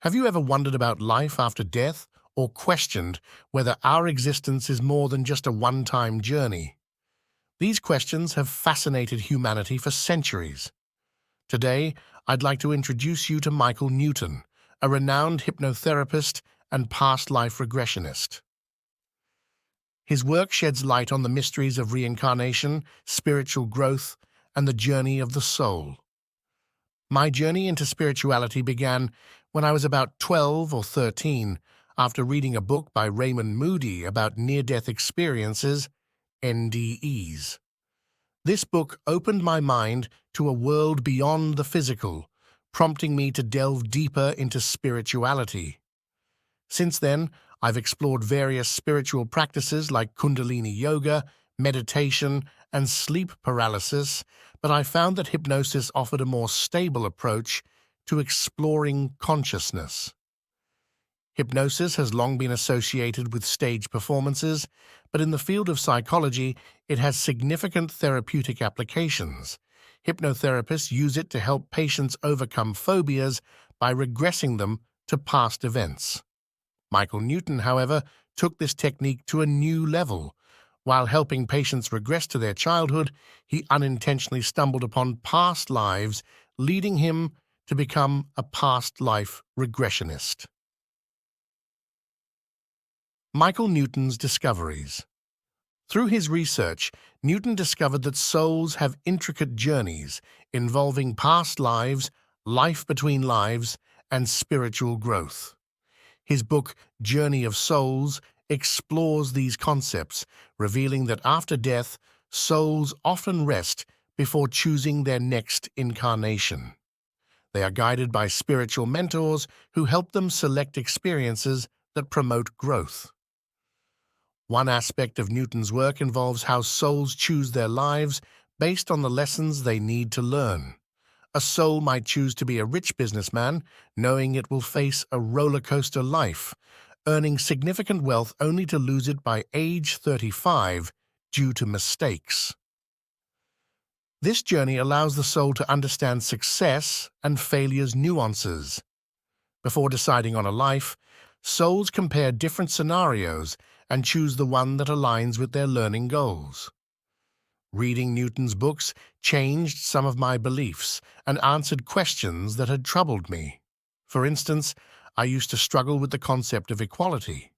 Have you ever wondered about life after death or questioned whether our existence is more than just a one-time journey? These questions have fascinated humanity for centuries. Today, I'd like to introduce you to Michael Newton, a renowned hypnotherapist and past life regressionist. His work sheds light on the mysteries of reincarnation, spiritual growth, and the journey of the soul. My journey into spirituality began when I was about 12 or 13, after reading a book by Raymond Moody about near-death experiences, NDEs. This book opened my mind to a world beyond the physical, prompting me to delve deeper into spirituality. Since then, I've explored various spiritual practices like Kundalini yoga, meditation, and sleep paralysis, but I found that hypnosis offered a more stable approach to exploring consciousness. Hypnosis has long been associated with stage performances, but in the field of psychology, it has significant therapeutic applications. Hypnotherapists use it to help patients overcome phobias by regressing them to past events. Michael Newton, however, took this technique to a new level. While helping patients regress to their childhood, he unintentionally stumbled upon past lives, leading him to become a past life regressionist. Michael Newton's discoveries. Through his research, Newton discovered that souls have intricate journeys involving past lives, life between lives, and spiritual growth. His book, Journey of Souls, explores these concepts, revealing that after death, souls often rest before choosing their next incarnation. They are guided by spiritual mentors who help them select experiences that promote growth. One aspect of Newton's work involves how souls choose their lives based on the lessons they need to learn. A soul might choose to be a rich businessman, knowing it will face a roller coaster life, earning significant wealth only to lose it by age 35 due to mistakes. This journey allows the soul to understand success and failure's nuances. Before deciding on a life, souls compare different scenarios and choose the one that aligns with their learning goals. Reading Newton's books changed some of my beliefs and answered questions that had troubled me. For instance, I used to struggle with the concept of equality.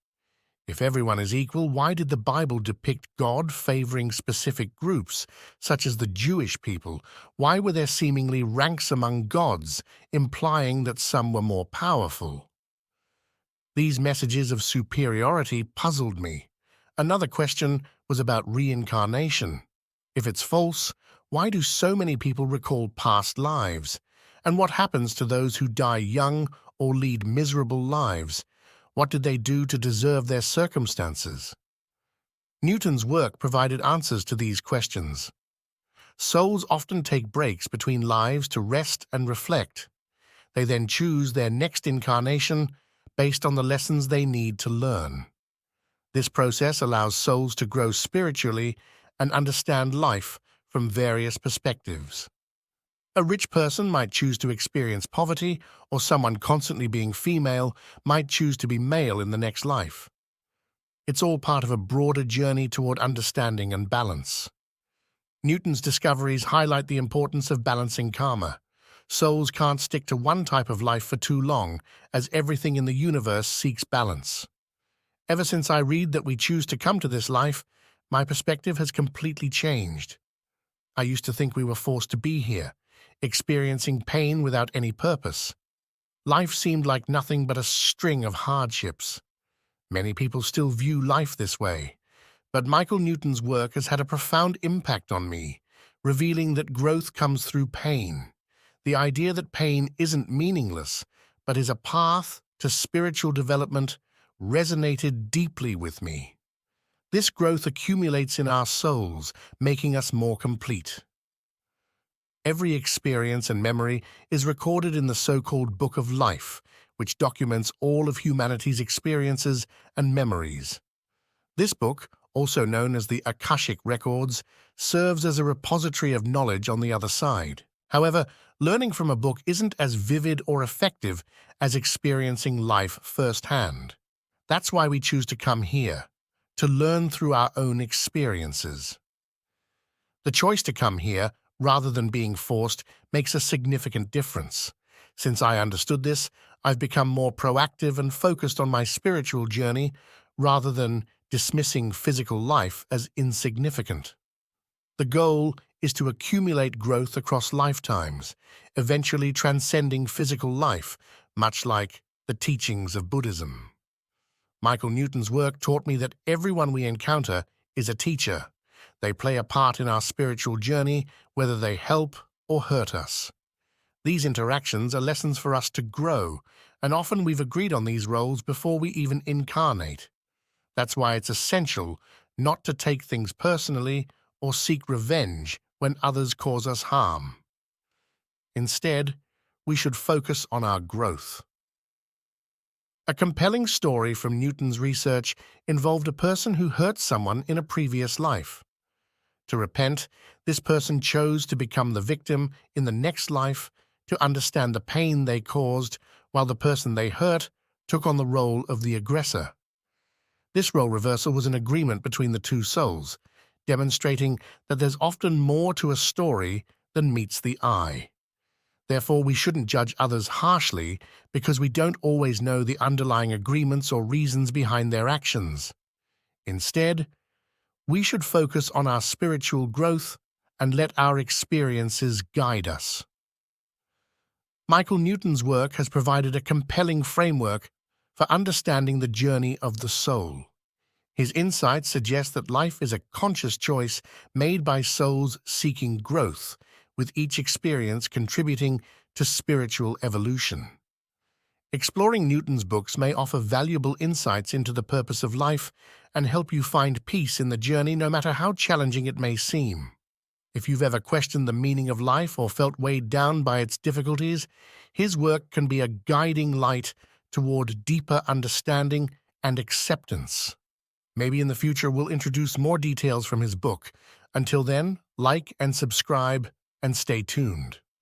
If everyone is equal, why did the Bible depict God favoring specific groups, such as the Jewish people? Why were there seemingly ranks among gods, implying that some were more powerful? These messages of superiority puzzled me. Another question was about reincarnation. If it's false, why do so many people recall past lives? And what happens to those who die young or lead miserable lives? What did they do to deserve their circumstances? Newton's work provided answers to these questions. Souls often take breaks between lives to rest and reflect. They then choose their next incarnation based on the lessons they need to learn. This process allows souls to grow spiritually and understand life from various perspectives. A rich person might choose to experience poverty, or someone constantly being female might choose to be male in the next life. It's all part of a broader journey toward understanding and balance. Newton's discoveries highlight the importance of balancing karma. Souls can't stick to one type of life for too long, as everything in the universe seeks balance. Ever since I read that we choose to come to this life, my perspective has completely changed. I used to think we were forced to be here, experiencing pain without any purpose. Life seemed like nothing but a string of hardships. Many people still view life this way, but Michael Newton's work has had a profound impact on me, revealing that growth comes through pain. The idea that pain isn't meaningless, but is a path to spiritual development, resonated deeply with me. This growth accumulates in our souls, making us more complete. Every experience and memory is recorded in the so-called Book of Life, which documents all of humanity's experiences and memories. This book, also known as the Akashic Records, serves as a repository of knowledge on the other side. However, learning from a book isn't as vivid or effective as experiencing life firsthand. That's why we choose to come here, to learn through our own experiences. The choice to come here, rather than being forced, makes a significant difference. Since I understood this, I've become more proactive and focused on my spiritual journey rather than dismissing physical life as insignificant. The goal is to accumulate growth across lifetimes, eventually transcending physical life, much like the teachings of Buddhism. Michael Newton's work taught me that everyone we encounter is a teacher. They play a part in our spiritual journey, whether they help or hurt us. These interactions are lessons for us to grow, and often we've agreed on these roles before we even incarnate. That's why it's essential not to take things personally or seek revenge when others cause us harm. Instead, we should focus on our growth. A compelling story from Newton's research involved a person who hurt someone in a previous life. To repent, this person chose to become the victim in the next life to understand the pain they caused, while the person they hurt took on the role of the aggressor. This role reversal was an agreement between the two souls, demonstrating that there's often more to a story than meets the eye. Therefore, we shouldn't judge others harshly because we don't always know the underlying agreements or reasons behind their actions. Instead, we should focus on our spiritual growth and let our experiences guide us. Michael Newton's work has provided a compelling framework for understanding the journey of the soul. His insights suggest that life is a conscious choice made by souls seeking growth, with each experience contributing to spiritual evolution. Exploring Newton's books may offer valuable insights into the purpose of life and help you find peace in the journey, no matter how challenging it may seem. If you've ever questioned the meaning of life or felt weighed down by its difficulties, his work can be a guiding light toward deeper understanding and acceptance. Maybe in the future we'll introduce more details from his book. Until then, like and subscribe and stay tuned.